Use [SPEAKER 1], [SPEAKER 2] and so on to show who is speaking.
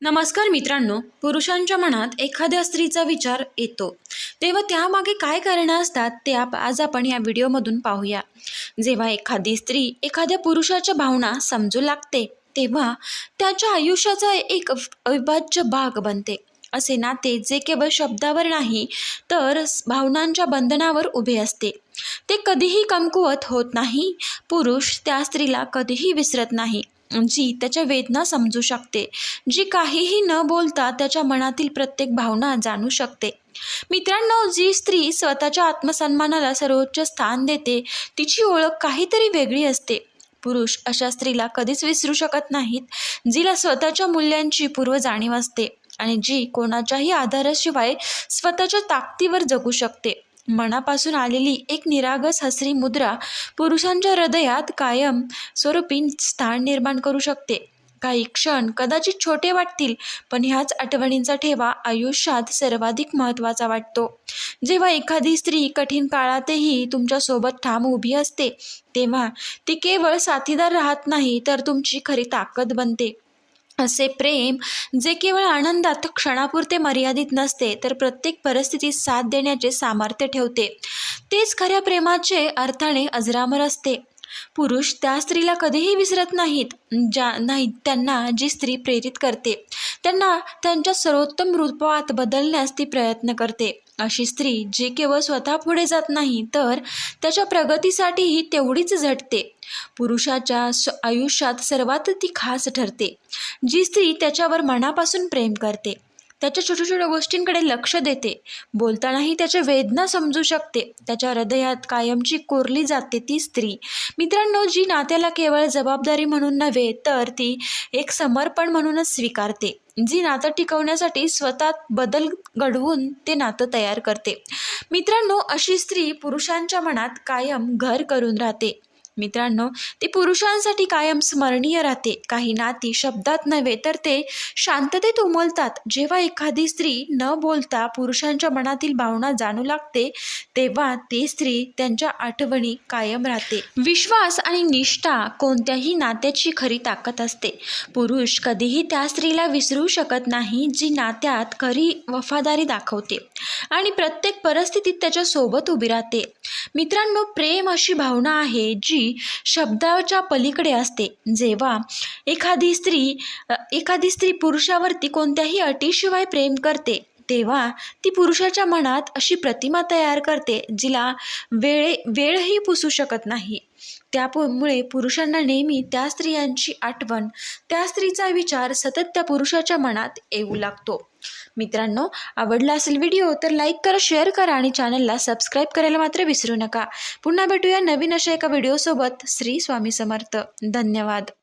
[SPEAKER 1] नमस्कार मित्रांनो, पुरुषांच्या मनात एखाद्या स्त्रीचा विचार येतो तेव्हा त्यामागे काय कारणं असतात ते आज आपण या व्हिडिओमधून पाहूया. जेव्हा एखादी स्त्री एखाद्या पुरुषाच्या भावना समजू लागते तेव्हा त्याच्या आयुष्याचा एक अविभाज्य भाग बनते. असे नाते जे केवळ शब्दावर नाही तर भावनांच्या बंधनावर उभे असते. ते कधीही कमकुवत होत नाही. पुरुष त्या स्त्रीला कधीही विसरत नाही, जी त्याच्या वेदना समजू शकते, जी काहीही न बोलता त्याच्या मनातील प्रत्येक भावना जाणू शकते. मित्रांनो, जी स्त्री स्वतःच्या आत्मसन्मानाला सर्वोच्च स्थान देते तिची ओळख काहीतरी वेगळी असते. पुरुष अशा स्त्रीला कधीच विसरू शकत नाहीत, जिला स्वतःच्या मूल्यांची पूर्व जाणीव असते आणि जी कोणाच्याही आधाराशिवाय स्वतःच्या ताकदीवर जगू शकते. मनापासून आलेली एक निरागस हसरी मुद्रा पुरुषांच्या हृदयात कायम स्वरूपी स्थान निर्माण करू शकते. काही क्षण कदाचित छोटे वाटतील, पण ह्याच आठवणींचा ठेवा आयुष्यात सर्वाधिक महत्त्वाचा वाटतो. जेव्हा एखादी स्त्री कठीण काळातही तुमच्यासोबत ठाम उभी असते तेव्हा ती केवळ साथीदार राहत नाही तर तुमची खरी ताकद बनते. असे प्रेम जे केवळ आनंदात क्षणापुरते मर्यादित नसते तर प्रत्येक परिस्थितीत साथ देण्याचे सामर्थ्य ठेवते, तेच खऱ्या प्रेमाचे अर्थाने अजरामर असते. पुरुष त्या स्त्रीला कधीही विसरत नाहीत त्यांना जी स्त्री प्रेरित करते, त्यांना त्यांच्या सर्वोत्तम रूपात बदलण्यास ती प्रयत्न करते. अशी स्त्री जी केवळ स्वतः पुढे जात नाही तर त्याच्या प्रगतीसाठीही तेवढीच झटते. पुरुषाच्या आयुष्यात सर्वात ती खास ठरते. जी स्त्री त्याच्यावर मनापासून प्रेम करते, त्याच्या छोट्या छोट्या गोष्टींकडे लक्ष देते, बोलतानाही त्याच्या वेदना समजू शकते, त्याच्या हृदयात कायमची कोरली जाते ती स्त्री. मित्रांनो, जी नात्याला केवळ जबाबदारी म्हणून नव्हे तर ती एक समर्पण म्हणूनच स्वीकारते, जी नातं टिकवण्यासाठी स्वतः बदल घडवून ते नातं तयार करते. मित्रांनो, अशी स्त्री पुरुषांच्या मनात कायम घर करून राहते. मित्रांनो, ती पुरुषांसाठी कायम स्मरणीय राहते. काही नाती शब्दात नव्हे तर ते शांततेत उमलतात. जेव्हा एखादी स्त्री न बोलता पुरुषांच्या मनातील भावना जाणू लागते तेव्हा ती स्त्री त्यांच्या आठवणी कायम राहते. विश्वास आणि निष्ठा कोणत्याही नात्याची खरी ताकद असते. पुरुष कधीही त्या स्त्रीला विसरू शकत नाही जी नात्यात खरी वफादारी दाखवते आणि प्रत्येक परिस्थितीत त्याच्या सोबत उभी राहते. मित्रांनो, प्रेम अशी भावना आहे जी शब्दाच्या पलीकडे असते. जेव्हा एखादी स्त्री पुरुषावरती कोणत्याही अटीशिवाय प्रेम करते तेव्हा ती पुरुषाच्या मनात अशी प्रतिमा तयार करते जिला वेळही पुसू शकत नाही. त्यामुळे पुरुषांना नेहमी त्या स्त्रियांची आठवण, त्या स्त्रीचा विचार सतत त्या पुरुषाच्या मनात येऊ लागतो. मित्रांनो, आवडला असेल व्हिडिओ तर लाईक करा, शेअर करा आणि चॅनलला सबस्क्राईब करायला मात्र विसरू नका. पुन्हा भेटूया नवीन अशा एका व्हिडिओसोबत. श्री स्वामी समर्थ. धन्यवाद.